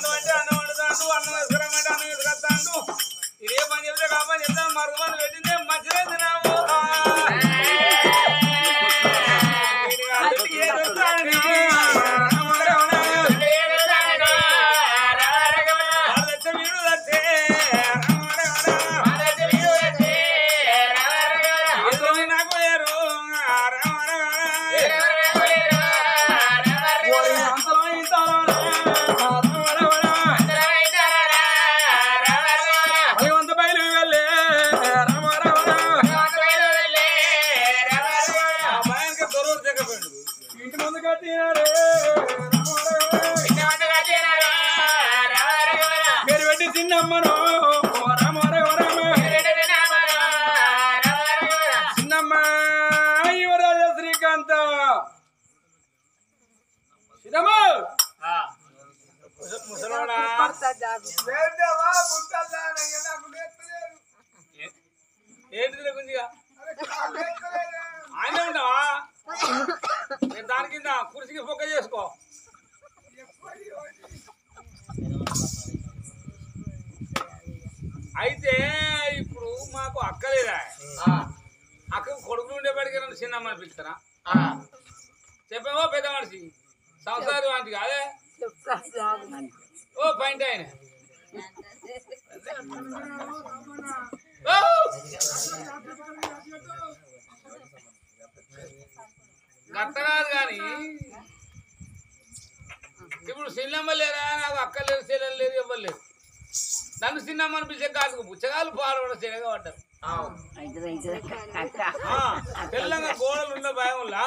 అన్నం అంటే అన్నం వండుతాడు, అన్నం వేసుకురమ్మంటే అన్నం వేసుకొస్తాడు. ఇదే పని చెప్తే కాబట్టి చెప్తాను, మరుగు మంది పెట్టిందే మంచిదే తినావు. ఏంటి గుంజిగా ఆయన ఉంటావా? దాని కింద కుర్చీకి పొక్క చేసుకో. అయితే ఇప్పుడు మాకు అక్కలేదా? అక్కకు కొడుకులు ఉండేప్పటికీ నన్ను చిన్నమ్మని పిలుస్తారా? చెప్పావో పెద్ద మనిషి సంసారం అంటే కాదే. ఓ పాయింట్ ఆయన గట్టరాదు కానీ ఇప్పుడు చిన్నమ్మ లేరా? నాకు అక్క లేదు, చెల్లెలు లేదు, ఇవ్వలేదు. నన్ను చిన్నమ్మ అనిపించే కాదు పుచ్చగాలు పాలు చెరగా పడ్డారు. తెల్లంగా గోడలు ఉన్న భయంలా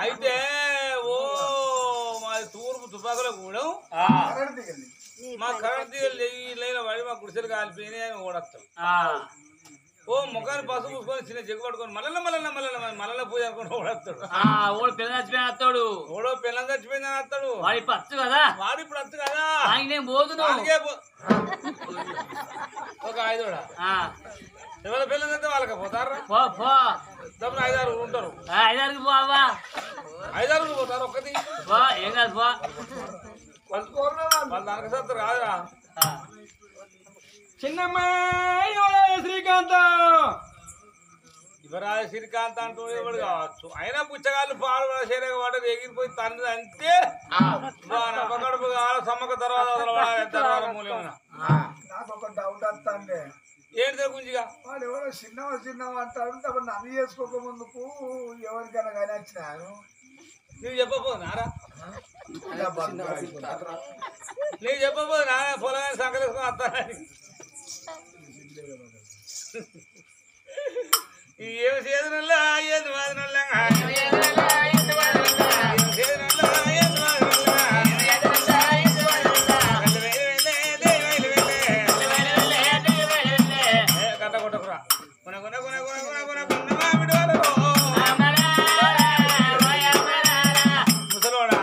అయితే ఓ మాది తూర్పు తుపాకులో కూడా మా కరెంట్ లేని పడి మా గుడిసెలు కాలిపోయినాయి అని ఓడస్తాం. ఓ ముఖాన్ని పసుపు పూసుకొని చిన్న జగ్గు పట్టుకొని మళ్ళీ పూజ అనుకుని ఓడస్తాడు. ఓడు పిల్లలు చచ్చిపోయిన వస్తాడు, ఓడో పిల్లలు చచ్చిపోయిందని వస్తాడు. వాడి పచ్చు కదా, వాడు ఇప్పుడు వచ్చు కదా. ఒక ఐదోడా ఎవరి పిల్లలు అయితే వాళ్ళకి పోతారా? తప్పని 5-6 ఉంటారు. 5-6 పోవా, 5-6 పోతారు. ఒక్కటి ఏం కాదు పో. వాళ్ళ దానికి సత్తు రాదురా. చిన్నమ్మ శ్రీకాంత యువరాజు శ్రీకాంత్ అంటూ ఎవడు కావచ్చు. అయినా పుచ్చగాళ్ళు పాలు శరీర వాటర్ ఎగిరిపోయి తండ్రి అంతే నమ్మకడుపు కావాలి. సమ్మక తర్వాత మూల్యం ఏంటి గుంజిగా వాడు ఎవరో చిన్నవా అంటాడు. తప్ప నన్ను చేసుకోక ముందుకు ఎవరికైనా కానీ వచ్చినాను. నువ్వు చెప్పబోనారా? నువ్వు చెప్పబోనా పొలగాని సంకలేసుకొని వస్తానని. ఏమి చేదునల్లా ఏది వాదనల్లా కట్ట కొట్టకురా ముసలోడా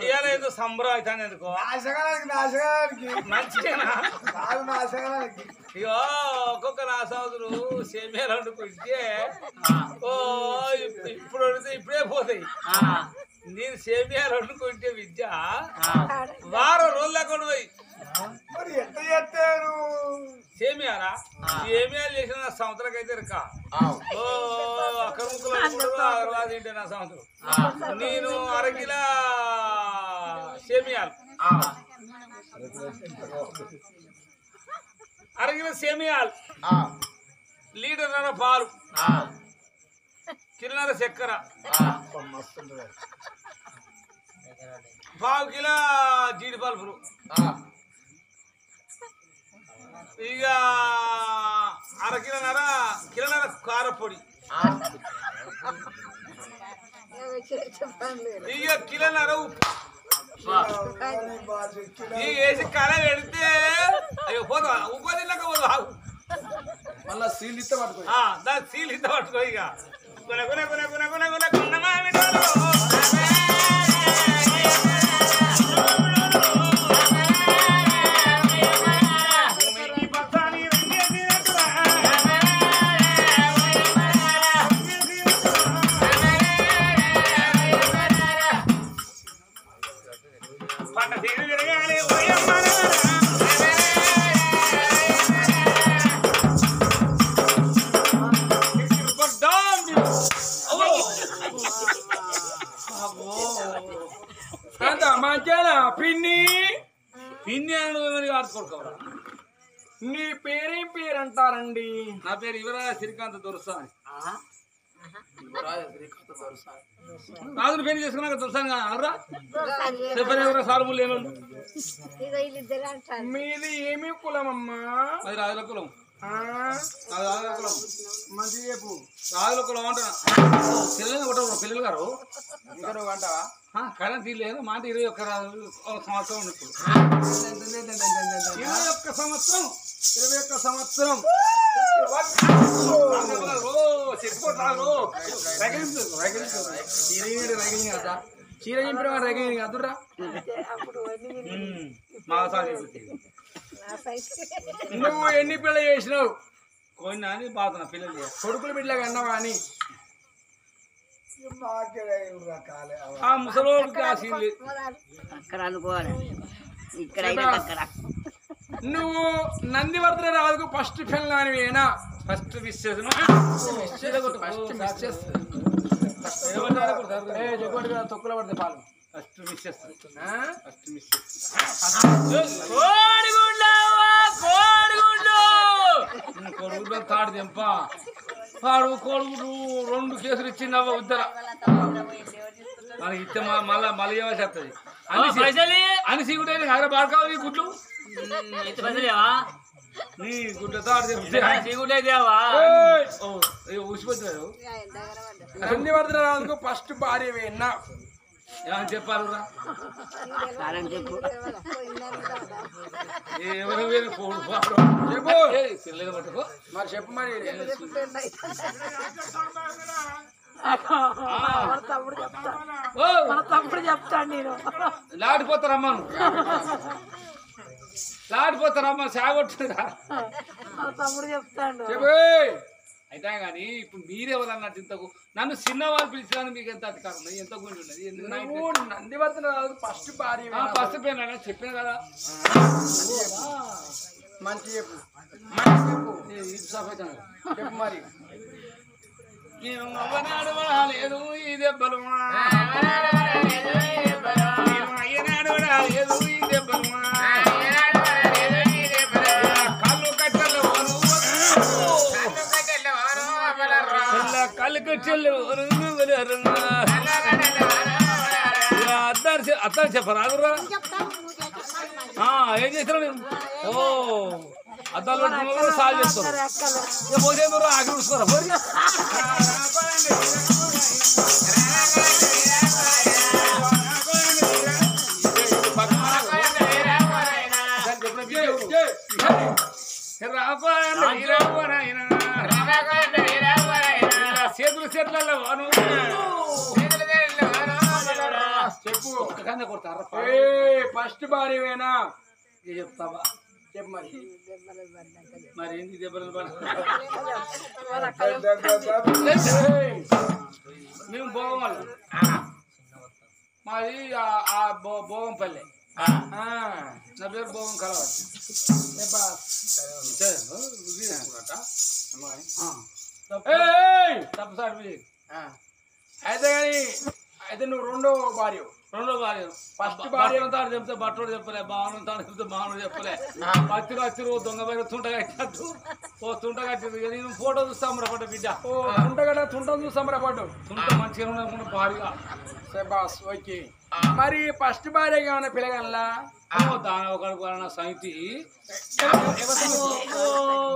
ఇవాళ ఏదో సంబరం అవుతాను. ఎందుకో మంచిగా ఇగో ఒక్కొక్క నా సోదరు సేమియాలు వండుకుంటే ఓ ఇప్పుడు వండితే ఇప్పుడే పోతాయి. నేను సేమియాలు వండుకుంటే విద్య వారం రోజులు లేకుండా పోయి సేమియారా సేమియాలు చేసిన నా సంవత్సరానికి అయితే రిక ఓ అక్కడ ముక్కలు తింటే నా సంవత్సరం. నేను అరకిలో సేమియాలు అరకిలో సేమియాలు, లీటర్న్నర పాలు, కిలోన్నర చక్కెర, 1/2 కిలో జీడిపలుపులు, ఇక కిలోన్నర కారపొడి, ఇక కిలోన్నర ఉప్పు వేసి కళ పెడితే అయ్యో పోతా ఉప్పు తిన్నాక పోదు. మళ్ళా సీల్ ఇస్తే పట్టుకో. దాని సీల్ ఇస్తే పట్టుకో. ఇక కొడుకోవరా నీ పేరేం పేరు అంటారండి? నా పేరు యువరాజ శ్రీకాంత్ దొరసాని. రాజును పెళ్లి చేసుకున్నాక దొరసాని అర్రా చెప్పని ఎవరో సారుములు ఏమన్నా. మీది ఏమి కులమమ్మా? అది రాజుల కులం. అది రాజుల కులం. మంచి చెప్పు. రాజుల కులం అంటున్నా. పిల్లలు కొట్టరు పిల్లలు గారు ఇంకా నువ్వు అంటావా? కరెంట్ తీయలేదు మాట 21 సంవత్సరం ఉన్నప్పుడు 21 సంవత్సరం 21 సంవత్సరం చీర చింపిన రగని అదురా నువ్వు ఎన్ని పిల్లలు చేసినావు? కొన్ని అని బాధన పిల్లలు కొడుకులు బిడ్డగా అన్నావా అని ఆ ముసలోడికి ఆ సీన్ లేదు. అక్కడ అనుకోవాలి ఇక్కడ అక్కడ నువ్వు నందివర్ధన రాజుకు ఫస్ట్ పెళ్ళానివేనా? ఫస్ట్ విషయం తొక్కుల పడితే పాలు ఫస్ట్ మిస్సెస్ ఫస్ట్ మిస్సెస్ కొడుగుడు తాడు తెంప వాడు కొడుగుడు 2 కేసులు ఇచ్చిందవ్వ ఉద్దర మనకి ఇచ్చే మళ్ళీ ఇవ్వాల్సి వస్తుంది అని సీగుడే అక్కడ బాడుకావాలి గుడ్లు నీ గుడ్డ తాడు తెంపుతేవా ఊసిపోతున్నారు. నందివర్ధన రాజుకు ఫస్ట్ భార్యవేనా? ఏమని చెప్పాలి చెప్పు ఎవరు వేరు చెప్పు పిల్లలు పట్టుకో మరి చెప్పు మరి తప్పుడు చెప్తాను నేను లాడిపోతారమ్మను లాడిపోతారమ్మ సాగొట్టుగా తప్పుడు చెప్తాను చెప్పు. అయితే కానీ ఇప్పుడు మీరెవరన్నట్టు ఇంతకు నన్ను చిన్నవాళ్ళు పిలిచినాను మీకు ఎంత అధికారం ఉన్నది ఎంత గుండి ఉన్నది ఎందుకు నందివర్ధన రాజు ఫస్ట్ భార్య ఫస్ట్ పేరు చెప్పాను కదా మంచి చెప్పు చెప్పు చెప్పు మరి నేను నవ్వనాడు లేదు ఈ దెబ్బలు అయ్యనాడు లేదు ఈ దెబ్బలు కళ్ళకు చెల్లు అత్తారు చెప్పరాదురా ఏం చేస్తారు ఓ అద్దాలు పెట్టుకున్న సాగు చేస్తారు పోతే ఆగి చూసుకోరా చేతులు చెట్లలో చెప్పు కొడతారా ఫస్ట్ భార్యవేనా? చెప్తావా చెప్పు మరి మరి ఏంది దెబ్బలు మేము భోగం వాళ్ళు మాది భోగంపల్లె నా పేరు భోగం కలవాలి తప్పు సార్ అయితే కానీ అయితే నువ్వు రెండో భార్య ఫస్ట్ భార్య తాడు చెప్తే బట్టోడు చెప్పలే బావనం తాడు చెప్తే బావనుడు చెప్పలే పత్తిలో వచ్చిరు దొంగ పైన తుంట కట్టద్దు ఓ తుంట కట్టదు నేను ఫోటో చూస్తాం రపడ్డ బిడ్డ తుంట చూస్తాం రపడ్డు తుంట మంచిగా ఉండకుండా భారీగా బాస్ ఓకే మరి ఫస్ట్ భార్య ఏమైనా పిల్లగల్లా దాని ఒక సైతి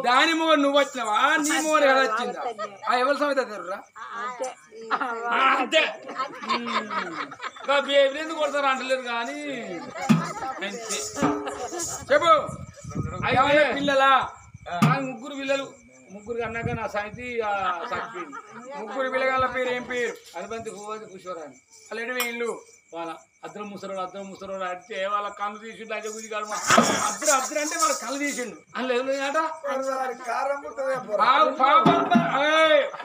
దాని మొగ నువ్వు వచ్చినావా నీ మొగ కదా వచ్చిందా ఎవరి సమేత తెరురా అంతే ఎందుకు కొడతారు అంటలేరు కానీ చెప్పు పిల్లలా ముగ్గురు పిల్లలు ముగ్గురు అన్నాక నా సైతి చచ్చిపోయింది ముగ్గురు పిల్లగాళ్ళ పేరు ఏం పేరు? అదిబంతి పుష్పరాని అల్లెడివి ఇల్లు వాళ్ళ అద్దరం ముసరోడు అంటే వాళ్ళ కళ్ళు తీసిండు అదే గురి కాదు అద్దరు అంటే వాళ్ళ కళ్ళు తీసిండు అట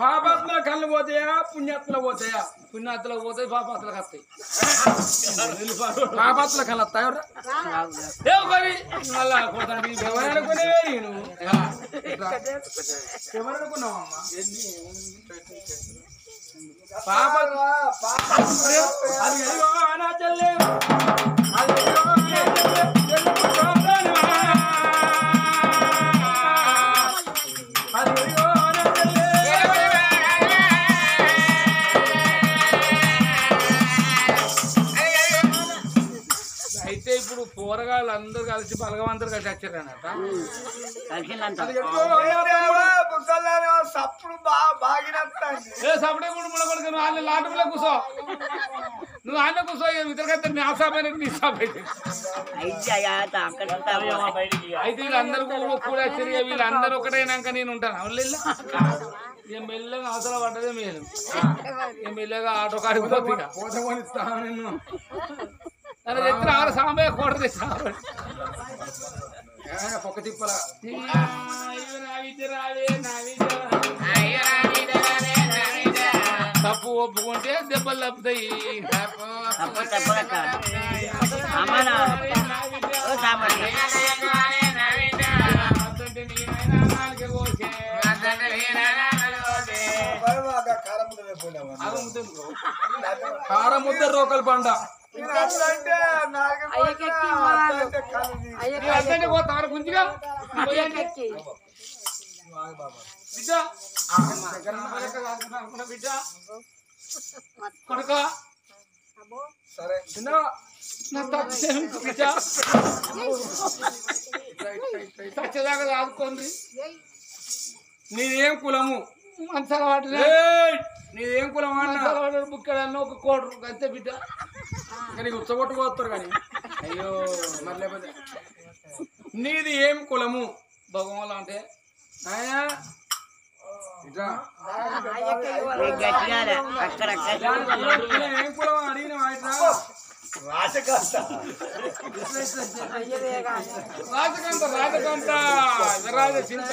పాపాత్మల కళ్ళు పోతాయా పుణ్యాత్మలు పోతాయా? పుణ్యాత్మలకు పోతాయి పాపాత్మలకు వస్తాయి పాపాత్మల కళ్ళు వస్తాయి ఎవరనుకునే నేను ఎవరనుకున్నావమ్మా పాప అది చెల్లె ఊరగాళ్ళు అందరు కలిసి బలగం అందరు కలిసి వచ్చారన్నట కలిసిందంట సప్పుడు బాగినత్తండి ఏ సపడే కుటుంబంలో కొడుకు నువ్వు ఆయన లాటంలో కూర్చో నువ్వు ఆయన కూర్చో ఇతరుకైతే మీ ఆశాపైన నీ సాపైతే అయితే అక్కడ బయటికి అయితే వీళ్ళందరూ కూడా తిరిగి వీళ్ళందరూ ఒకటైనాక నేను ఉంటాను అవును ఇక మెల్లగా అవసరం పడ్డదే మేలు ఇక మెల్లగా ఆటో కాడికి పోతా నిన్ను అరే ఎత్తున ఆరు సాంబయ్య కోట తెచ్చా పొక్క తిప్పలా తప్పు ఒప్పుకుంటే దెబ్బలు తప్పుతాయి కారం ముద్ద రోకలు పండ గుంజిగా బిడ్డ కొడుక సరే సచ్చేదాకా ఆదుకోండి నీదేం కులము మంచాల వాటి నీదేం కులం అన్న బుక్కడన్న ఒక కోటరు అంతే బిడ్డ కానీ ఉచ్చగొట్టుకోస్తారు కానీ అయ్యో మరి లేకపోతే నీది ఏం కులము భగవాన్ అంటే నాయనా ఏం కులం అడిగిన రాజకంత రాజకంత రాజ చింత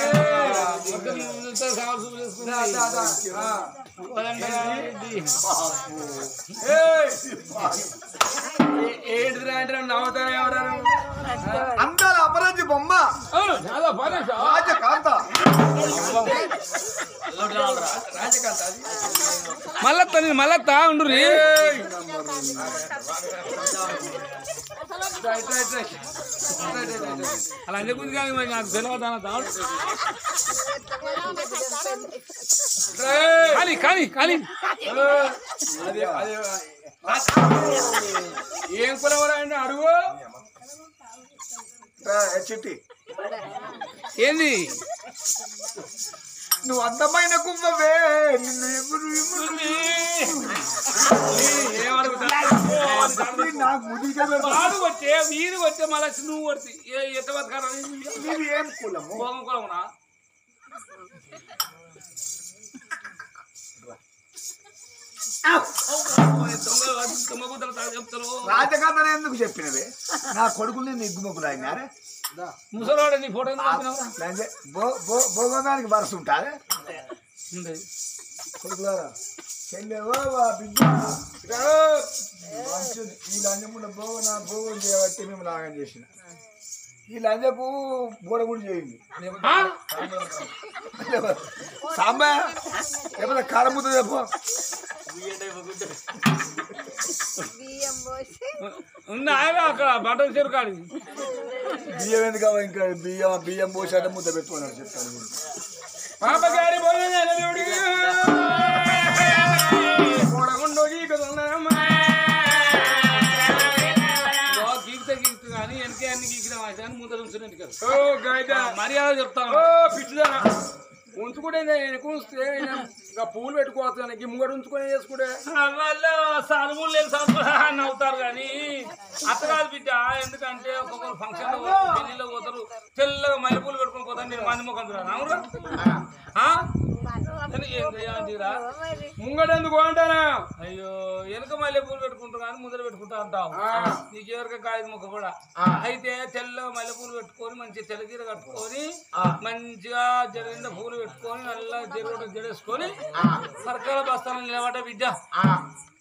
ఏంటిరా అంటే నవ్వుతారా ఎవరు అందరు అపరాజి బొమ్మ రాజకాంత మళ్ళా ఉండు అలా అనే గురించి కాదు మరి నాకు తెలియదు కానీ కానీ ఏం కులవరా అండి అడుగు చిట్టి ఏంది నువ్వు అందమైన కుమ్మవే నిన్ను వాడు వచ్చే వీరు వచ్చే మళ్ళీ నువ్వు పడుతుంది ఎట్ట బతకాలి నీది ఏం కులము భోగం కులమునా చెప్తారు రాజకాంతనే ఎందుకు చెప్పినవే నా కొడుకుని నిగ్గుమకులు అయినారే ముసలాడు నీ ఫోటో భోగంగానికి వరుస ఉంటారే కొడుకులారా చెల్లెవో మంచిది ఈ లంజముండ భోగం చేయబట్టి మేము లాగం చేసిన ఈ లంజకు బోడగుడి చేయండి సాంబా లేకపోతే కారముద్ద చెప్పు ఉన్నాయా అక్కడ బట్టలు చెరుకాడి బియ్యం ఎందుకు ఇంకా బియ్యం పోసాట ముద్ద పెట్టుకున్నాడు చెప్తాను పాపగారి గీక్త కానీ వెనకే అన్ని గీకిన ముద్ద ఉంచున్నట్టు కదా మర్యాద చెప్తాను పిచ్చిదానా ఉంచుకుంటే ఉంచితే ఇంకా పూలు పెట్టుకోవచ్చు ముంగడు ఉంచుకొని చేసుకుంటే వాళ్ళు సానుమూలు లేదు సాను అవుతారు కానీ అత్త కాదు బిడ్డ ఎందుకంటే ఒక్కొక్కరు ఫంక్షన్ లో పెళ్లిలో పోతారు తెల్లగా మల్లెపూలు పెట్టుకుని పోతాను నేను మంది ముఖం అవురా ముంగడు ఎందుకు అంటానా అయ్యో వెనక మల్లెపూలు పెట్టుకుంటారు కానీ ముందర పెట్టుకుంటా అంటావు నీకు ఎవరిక కాయదు ముఖం కూడా అయితే తెల్లగా మల్లెపూలు పెట్టుకొని మంచిగా తెల్లగీర కట్టుకొని మంచిగా జరిగిన పూలు పెట్టుకొని నల్ల జరుగుట జడేసుకొని సర్కాల బస్తానం నిలబడ్డ బిడ్డ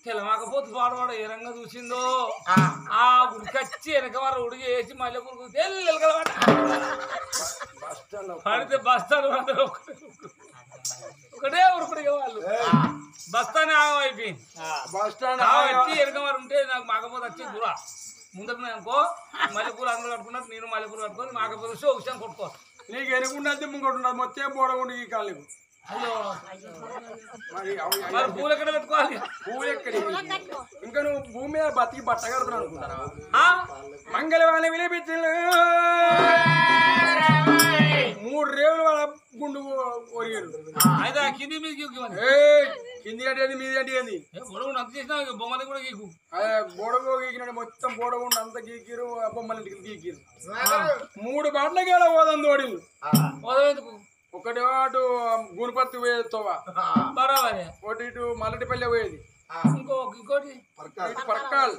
తెలమాకపోతే పాడవాడు ఏ రంగా చూసిందో ఆ ఉడికచ్చి వెనక వారు ఉడికి వేసి మళ్ళీ పురుగు తెల్లగలవాడ పడితే బస్తాలు ఒకటే ఉరుకుడిగా వాళ్ళు బస్తానే ఆగం అయిపోయింది వచ్చి వెనక వారు ఉంటే నాకు మాకపోతే వచ్చి దూరా ముందర అనుకో మల్లెపూలు అందరూ కట్టుకున్నట్టు నేను మల్లెపూలు కట్టుకొని మాకపోతే విషయం కొట్టుకో నీకు ఎనుకుంటే ముంగడు ఉండదు మొత్తం పోడకుండా ఈ కాళ్ళు అయ్యో మరి మరి పూలు ఎక్కడ పెట్టుకోవాలి పూలు ఎక్కడి ఇంకా నువ్వు భూమి మీద బతికి బట్ట కడుతున్నావు అనుకుంటారా ఆ? మంగళవాణి వినిపించిన 3 రేవులు వాళ్ళ గుండు ఒరిగారు అయితే ఆ కింది మీద గీకుమని కింది అంటే మీది అంటే ఏంది గొడవ అంత చేసినా బొమ్మలు కూడా గీకు గోడగో గీకినాడు మొత్తం గోడగుండు అంత గీకిరు బొమ్మల ఇంటికి గీకిరు 3 బాటలకి ఎలా పోదాం తోడిల్లు పోదవేందుకు ఒకటి అటు గుణపర్తి పోయేది తోవా బరాబరే ఒకటి ఇటు మల్లటిపల్లె పోయేది ఇంకోటి ఇటు పరకాల్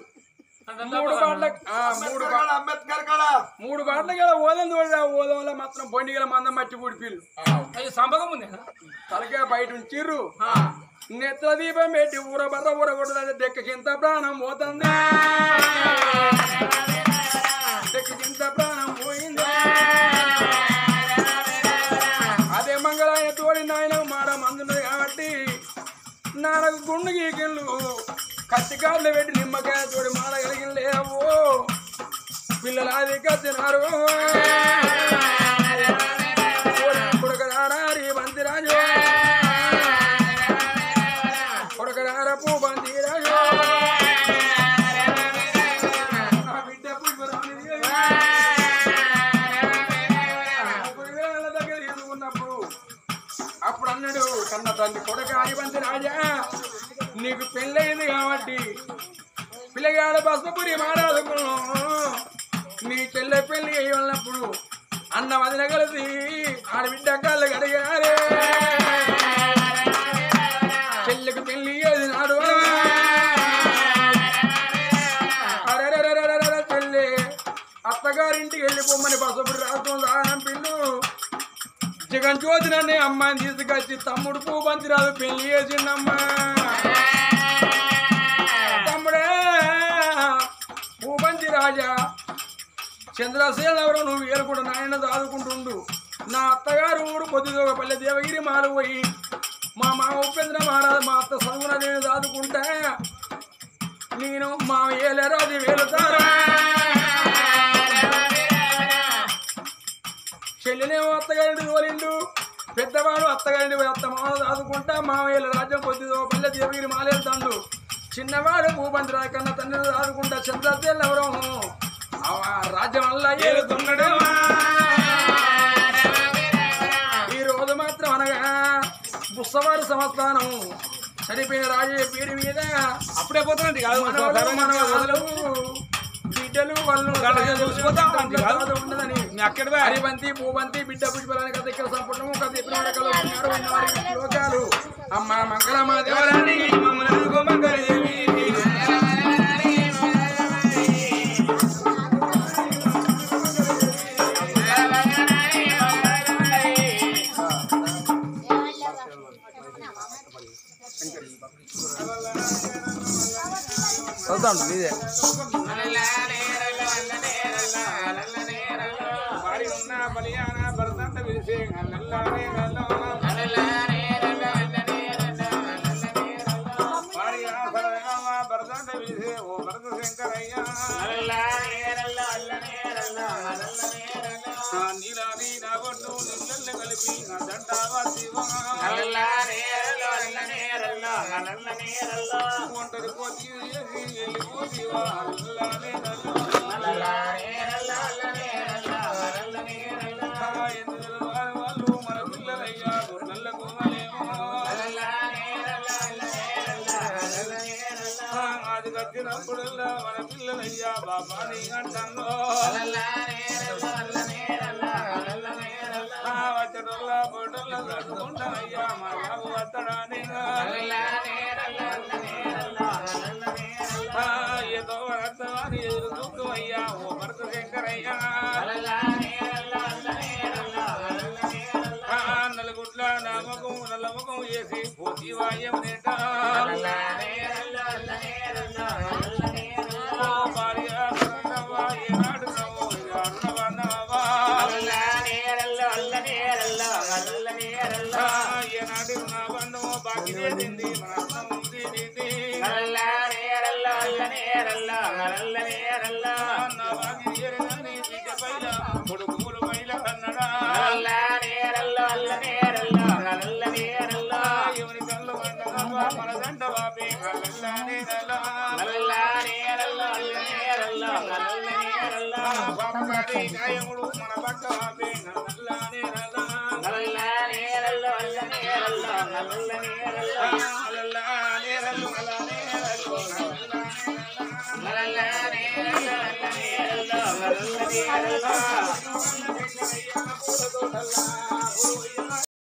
అంబేద్కర్ కాడ 3 బాటలకి ఎలా ఓదం తోడి ఓదం వల్ల మాత్రం బండిగల మందం మట్టి పూడిపిల్లు అది సంభవం ఉంది తలకే బయట ఉంచిర్రు నెత్త దీపం పెట్టి ఊర బర్ర ఊర కొట్టదు దెక్కకింత ప్రాణం పోతుంది దెక్కకింత ప్రాణం పోయింది అదే మంగళాయ తోడి నాయన మాడ మందున్నది కాబట్టి నాలుగు గుండు గీకిళ్ళు కత్తికారులు పెట్టి నిమ్మకాయ తోడి మాడగలిగిన లేవో పిల్లలు అది కత్తినారు కొడుకరారి బంతిరాజు కొడుకరార పూ బంతిరాజు బిడ్డ పుష్పరాణి దగ్గర ఎదుగున్నప్పుడు అప్పుడు అన్నాడు కన్న తండ్రి కొడుకారి బంతిరాజా నీకు పెళ్ళయింది కాబట్టి పిల్లగాడ బసపురి మారాదుకు నీ చెల్లె పెళ్లి అయ్యి ఉన్నప్పుడు అన్న వదిన కలిసి ఆడబిడ్డ కాళ్ళు కడిగారే చెల్లెకి పెళ్లి అది నాడు చెల్లె అత్తగారింటికి వెళ్ళిపోమని బసపురి రాస్తుంది ఆనం పిల్లు జగన్ జ్యోతినన్నే అమ్మాయిని తీసుకొచ్చి తమ్ముడు పూబంతి రాదు పెళ్లి చేసిండమ్మా తమ్ముడే పూబంతి రాజా చంద్రసేన ఎవరో నువ్వు ఏలుకుంటూ నాయన దాదుకుంటుండు నా అత్తగారు ఊరు పొద్దుదోగపల్లె దేవగిరి మారిపోయి మా ఉపేంద్ర మహారాజు మా అత్త సగున నేను దాదుకుంటా నేను మా ఏలేరాజు వేలుతారా చెల్లినేమో అత్తగారింటి తోలిండు పెద్దవాడు అత్తగారింటి అత్త మామ దాదుకుంటా మా ఏళ్ళ రాజ్యం పొద్దుదోగపల్లె దేవగిరి మాలేస్తాడు చిన్నవాడు భూపంతి రాజు కన్నా తండ్రి దాదుకుంటా చంద్రసేన ఎవరో రాజ్యం వల్ల ఏలుతున్నాడు ఈ రోజు మాత్రం అనగా బుස්සవారి సంస్థానం చనిపోయిన రాజే పేరు మీద అప్పుడే పోతానండి కాదు మనవలు బిడ్డలు వాళ్ళు ఉండదని హరిబంతి భూబంతి బిడ్డ పుష్పలని కథ ఇక్కడ సంపూర్ణము కథ చెప్పిన లోకాలు అమ్మ మంగళమా దేవరాణి మంగళదేవి చదువుతాం ఇదే ఒంటరి పోతి వెళ్ళిపోతీవా వాళ్ళు మన పిల్లలయ్యా గొర్రెల కోమలేమో అది కట్టినప్పుడల్లా మన పిల్లలయ్యా బాబాని అంటాను వచ్చటల్లా పొటల్లా కట్టుకుంటానయ్యా మా బాబు వస్తాడని ఏదో వస్తామని ఎదురు చూసుకోవయ్యా ఓ భరత శంకరయ్యా నలుగుట్ల నామకం నల్లముఖం వేసి పోతీవాయం నేట భార్య ఏనాడు నవ్వు అరుణవన్నవా ఏనాడు నా బంధము బాకి లేదింది మన అన్నం తినింది నా బాకి ఏరని బిడ్డ పైల కొడుకులు పైల అన్నడా కాయముడు మన పక్క వాపే నల్లనే రల్ల